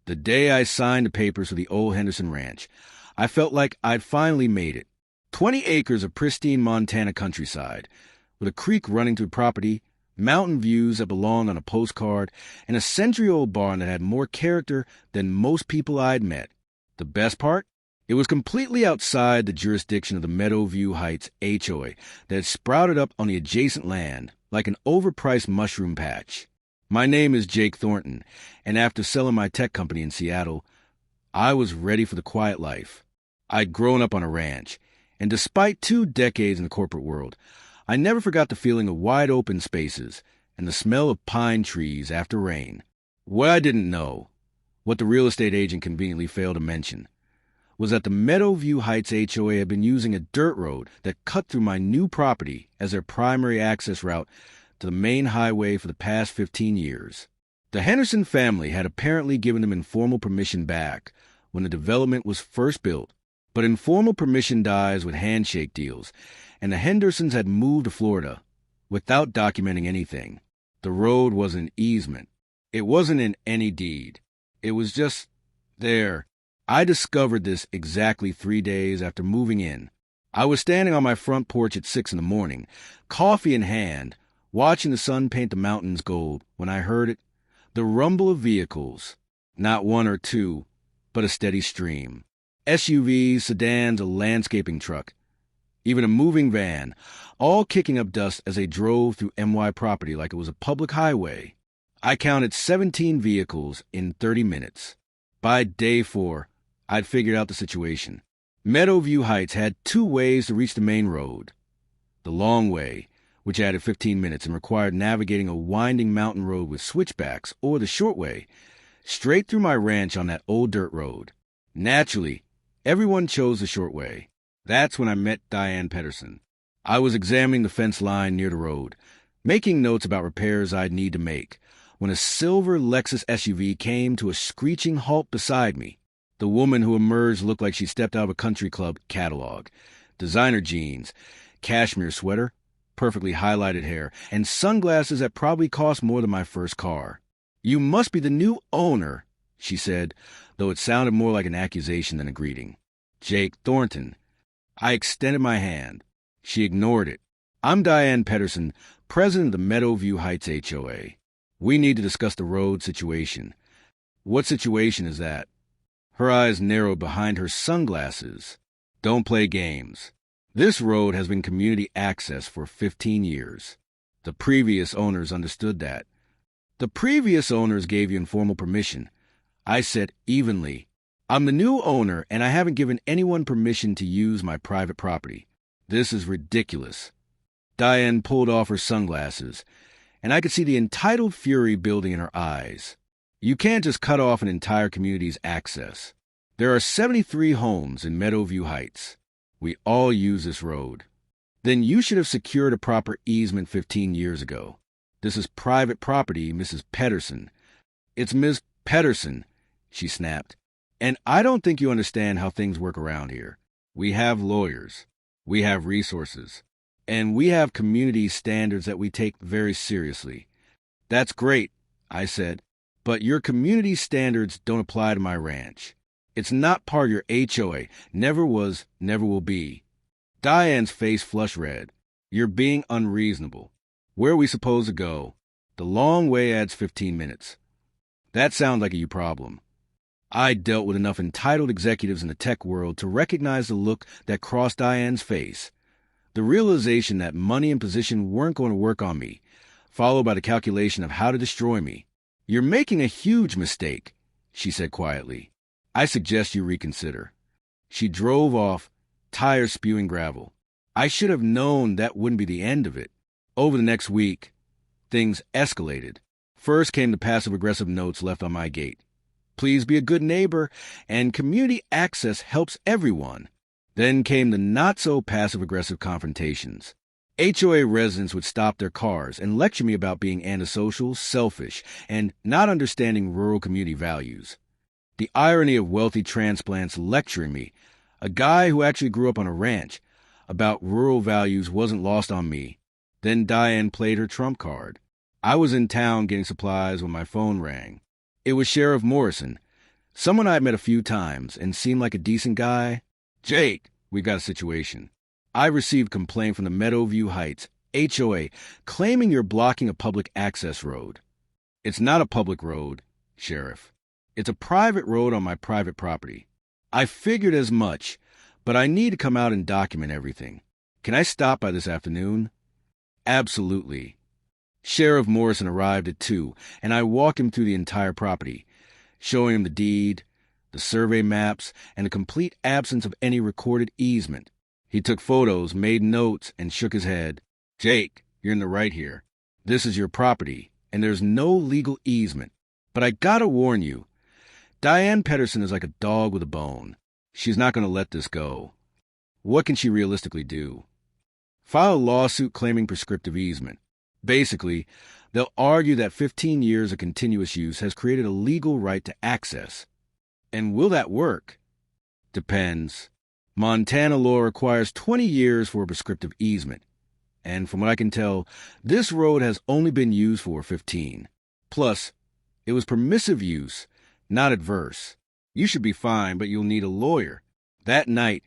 The day I signed the papers for the old Henderson Ranch, I felt like I'd finally made it. 20 acres of pristine Montana countryside, with a creek running through property, mountain views that belonged on a postcard, and a century-old barn that had more character than most people I'd met. The best part? It was completely outside the jurisdiction of the Meadowview Heights HOA that had sprouted up on the adjacent land like an overpriced mushroom patch. My name is Jake Thornton, and after selling my tech company in Seattle, I was ready for the quiet life. I'd grown up on a ranch, and despite 2 decades in the corporate world, I never forgot the feeling of wide-open spaces and the smell of pine trees after rain. What I didn't know, what the real estate agent conveniently failed to mention, was that the Meadowview Heights HOA had been using a dirt road that cut through my new property as their primary access route to the main highway for the past 15 years. The Henderson family had apparently given them informal permission back when the development was first built, but informal permission dies with handshake deals, and the Hendersons had moved to Florida without documenting anything. The road was an easement. It wasn't in any deed. It was just there. I discovered this exactly 3 days after moving in. I was standing on my front porch at 6 in the morning, coffee in hand, watching the sun paint the mountains gold, when I heard it, the rumble of vehicles. Not one or two, but a steady stream. SUVs, sedans, a landscaping truck, even a moving van, all kicking up dust as they drove through MY property like it was a public highway. I counted 17 vehicles in 30 minutes. By day 4, I'd figured out the situation. Meadowview Heights had 2 ways to reach the main road. The long way, which added 15 minutes and required navigating a winding mountain road with switchbacks, or the short way, straight through my ranch on that old dirt road. Naturally, everyone chose the short way. That's when I met Diane Petterson. I was examining the fence line near the road, making notes about repairs I'd need to make, when a silver Lexus SUV came to a screeching halt beside me. The woman who emerged looked like she stepped out of a country club catalog. Designer jeans, cashmere sweater, perfectly highlighted hair, and sunglasses that probably cost more than my first car. "You must be the new owner," she said, though it sounded more like an accusation than a greeting. "Jake Thornton." I extended my hand. She ignored it. "I'm Diane Petterson, president of the Meadowview Heights HOA. We need to discuss the road situation." "What situation is that?" Her eyes narrowed behind her sunglasses. "Don't play games. This road has been community access for 15 years. The previous owners understood that." "The previous owners gave you informal permission," I said evenly. "I'm the new owner, and I haven't given anyone permission to use my private property. This is ridiculous." Diane pulled off her sunglasses, and I could see the entitled fury building in her eyes. "You can't just cut off an entire community's access. There are 73 homes in Meadowview Heights. We all use this road. Then you should have secured a proper easement 15 years ago. This is private property, Mrs. Petterson." "It's Ms. Petterson," she snapped. "And I don't think you understand how things work around here. We have lawyers. We have resources. And we have community standards that we take very seriously." "That's great," I said, "but your community standards don't apply to my ranch. It's not part of your HOA. Never was, never will be." Diane's face flushed red. "You're being unreasonable. Where are we supposed to go? The long way adds 15 minutes. That sounds like a you problem." I dealt with enough entitled executives in the tech world to recognize the look that crossed Diane's face. The realization that money and position weren't going to work on me, followed by the calculation of how to destroy me. "You're making a huge mistake," she said quietly. "I suggest you reconsider." She drove off, tires spewing gravel. I should have known that wouldn't be the end of it. Over the next week, things escalated. First came the passive-aggressive notes left on my gate. "Please be a good neighbor, and community access helps everyone." Then came the not-so-passive-aggressive confrontations. HOA residents would stop their cars and lecture me about being antisocial, selfish, and not understanding rural community values. The irony of wealthy transplants lecturing me, a guy who actually grew up on a ranch, about rural values wasn't lost on me. Then Diane played her trump card. I was in town getting supplies when my phone rang. It was Sheriff Morrison. Someone I'd met a few times and seemed like a decent guy. Jake, we've got a situation. I received a complaint from the Meadowview Heights HOA claiming you're blocking a public access road. It's not a public road, Sheriff. It's a private road on my private property. I figured as much, but I need to come out and document everything. Can I stop by this afternoon? Absolutely. Sheriff Morrison arrived at 2, and I walked him through the entire property, showing him the deed, the survey maps, and the complete absence of any recorded easement. He took photos, made notes, and shook his head. Jake, you're in the right here. This is your property, and there's no legal easement. But I gotta warn you, Diane Petterson is like a dog with a bone. She's not gonna let this go. What can she realistically do? File a lawsuit claiming prescriptive easement. Basically, they'll argue that 15 years of continuous use has created a legal right to access. And will that work? Depends. Montana law requires 20 years for a prescriptive easement. And from what I can tell, this road has only been used for 15. Plus, it was permissive use, not adverse. You should be fine, but you'll need a lawyer. That night,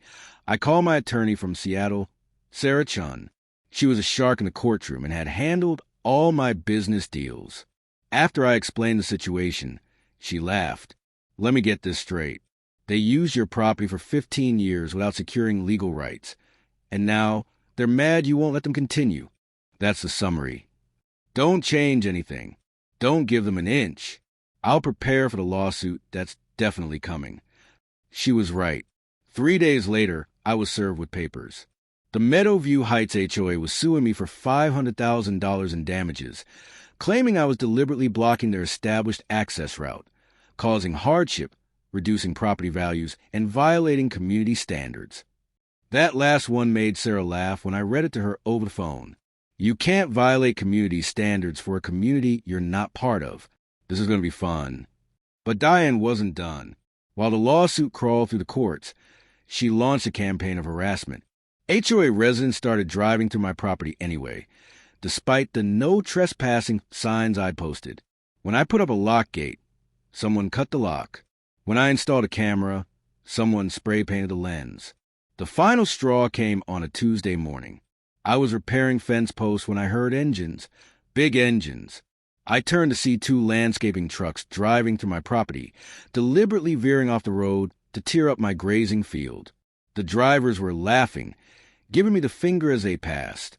I called my attorney from Seattle, Sarah Chun. She was a shark in the courtroom and had handled all my business deals. After I explained the situation, she laughed. Let me get this straight. They used your property for 15 years without securing legal rights. And now, they're mad you won't let them continue. That's the summary. Don't change anything. Don't give them an inch. I'll prepare for the lawsuit that's definitely coming. She was right. 3 days later, I was served with papers. The Meadowview Heights HOA was suing me for $500,000 in damages, claiming I was deliberately blocking their established access route, causing hardship, reducing property values, and violating community standards. That last one made Sarah laugh when I read it to her over the phone. You can't violate community standards for a community you're not part of. This is going to be fun. But Diane wasn't done. While the lawsuit crawled through the courts, she launched a campaign of harassment. HOA residents started driving through my property anyway, despite the no trespassing signs I posted. When I put up a lock gate, someone cut the lock. When I installed a camera, someone spray painted the lens. The final straw came on a Tuesday morning. I was repairing fence posts when I heard engines, big engines. I turned to see 2 landscaping trucks driving through my property, deliberately veering off the road to tear up my grazing field. The drivers were laughing, giving me the finger as they passed.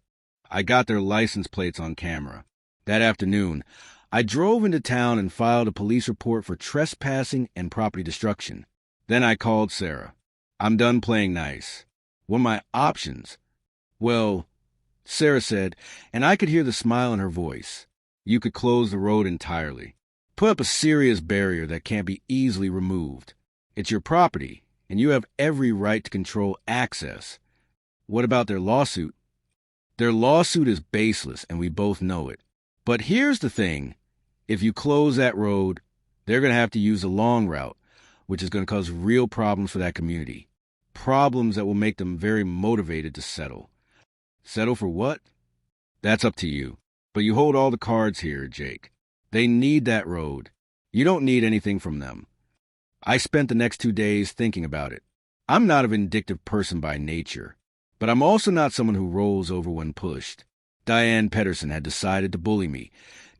I got their license plates on camera. That afternoon, I drove into town and filed a police report for trespassing and property destruction. Then I called Sarah. I'm done playing nice. What are my options? Well, Sarah said, and I could hear the smile in her voice. You could close the road entirely. Put up a serious barrier that can't be easily removed. It's your property, and you have every right to control access. What about their lawsuit? Their lawsuit is baseless, and we both know it. But here's the thing. If you close that road, they're going to have to use the long route, which is going to cause real problems for that community. Problems that will make them very motivated to settle. Settle for what? That's up to you. But you hold all the cards here, Jake. They need that road. You don't need anything from them. I spent the next 2 days thinking about it. I'm not a vindictive person by nature, but I'm also not someone who rolls over when pushed. Diane Petterson had decided to bully me,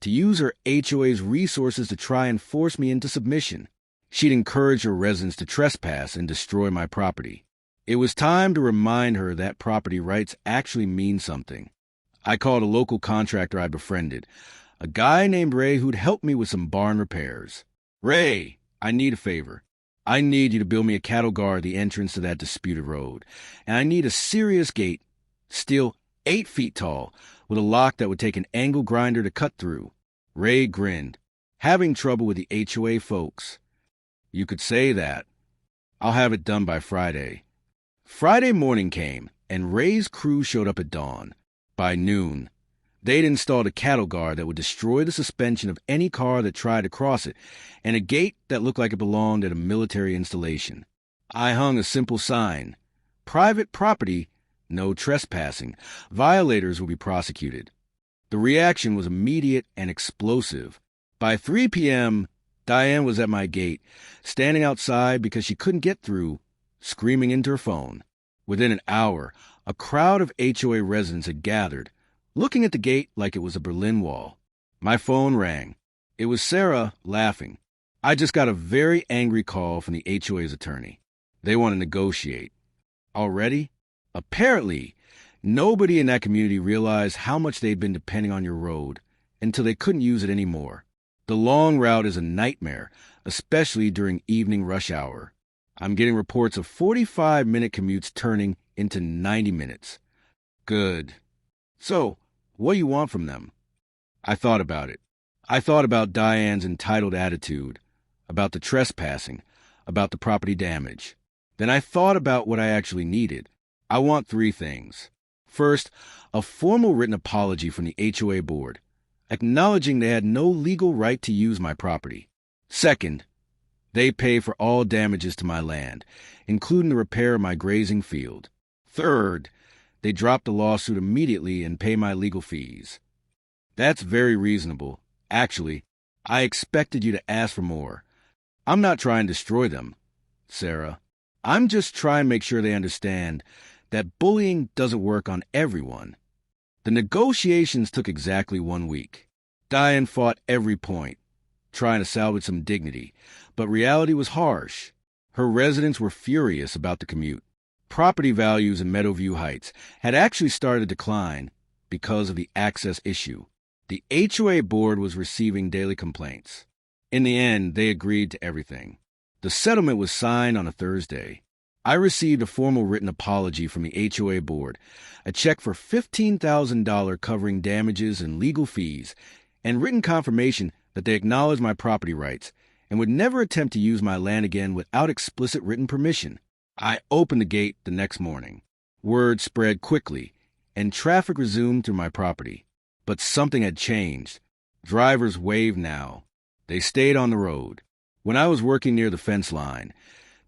to use her HOA's resources to try and force me into submission. She'd encouraged her residents to trespass and destroy my property. It was time to remind her that property rights actually mean something. I called a local contractor I befriended, a guy named Ray who'd helped me with some barn repairs. Ray, I need a favor. I need you to build me a cattle guard at the entrance to that disputed road. And I need a serious gate, steel 8 feet tall, with a lock that would take an angle grinder to cut through. Ray grinned. Having trouble with the HOA folks. You could say that. I'll have it done by Friday. Friday morning came, and Ray's crew showed up at dawn. By noon, they'd installed a cattle guard that would destroy the suspension of any car that tried to cross it, and a gate that looked like it belonged at a military installation. I hung a simple sign. Private property, no trespassing. Violators will be prosecuted. The reaction was immediate and explosive. By 3 p.m., Diane was at my gate, standing outside because she couldn't get through, screaming into her phone. Within an hour, a crowd of HOA residents had gathered, looking at the gate like it was a Berlin Wall. My phone rang. It was Sarah, laughing. I just got a very angry call from the HOA's attorney. They want to negotiate. Already? Apparently, nobody in that community realized how much they'd been depending on your road until they couldn't use it anymore. The long route is a nightmare, especially during evening rush hour. I'm getting reports of 45-minute commutes turning into 90 minutes. Good. So, what do you want from them? I thought about it. I thought about Diane's entitled attitude, about the trespassing, about the property damage. Then I thought about what I actually needed. I want 3 things. First, a formal written apology from the HOA board, acknowledging they had no legal right to use my property. Second, they pay for all damages to my land, including the repair of my grazing field. Third, they drop the lawsuit immediately and pay my legal fees. That's very reasonable. Actually, I expected you to ask for more. I'm not trying to destroy them, Sarah. I'm just trying to make sure they understand that bullying doesn't work on everyone. The negotiations took exactly 1 week. Diane fought every point, trying to salvage some dignity, but reality was harsh. Her residents were furious about the commute. Property values in Meadowview Heights had actually started to decline because of the access issue. The HOA board was receiving daily complaints. In the end, they agreed to everything. The settlement was signed on a Thursday. I received a formal written apology from the HOA board, a check for $15,000 covering damages and legal fees, and written confirmation that they acknowledged my property rights and would never attempt to use my land again without explicit written permission. I opened the gate the next morning. Word spread quickly, and traffic resumed through my property. But something had changed. Drivers waved now. They stayed on the road. When I was working near the fence line,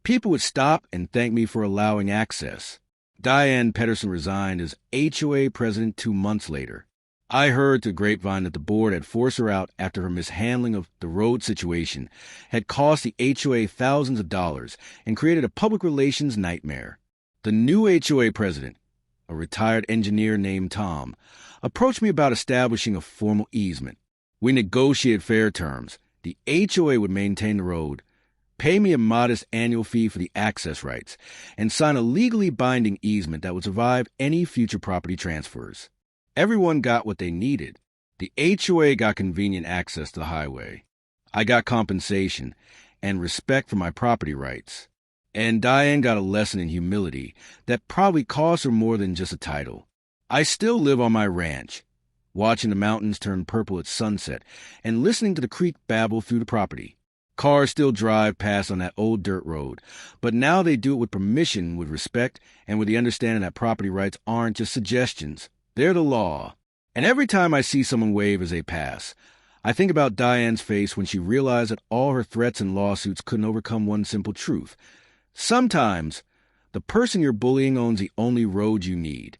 people would stop and thank me for allowing access. Diane Petterson resigned as HOA president 2 months later. I heard through grapevine that the board had forced her out after her mishandling of the road situation had cost the HOA thousands of dollars and created a public relations nightmare. The new HOA president, a retired engineer named Tom, approached me about establishing a formal easement. We negotiated fair terms. The HOA would maintain the road, pay me a modest annual fee for the access rights, and sign a legally binding easement that would survive any future property transfers. Everyone got what they needed. The HOA got convenient access to the highway. I got compensation and respect for my property rights. And Diane got a lesson in humility that probably cost her more than just a title. I still live on my ranch, watching the mountains turn purple at sunset and listening to the creek babble through the property. Cars still drive past on that old dirt road, but now they do it with permission, with respect, and with the understanding that property rights aren't just suggestions. They're the law. And every time I see someone wave as they pass, I think about Diane's face when she realized that all her threats and lawsuits couldn't overcome one simple truth. Sometimes, the person you're bullying owns the only road you need.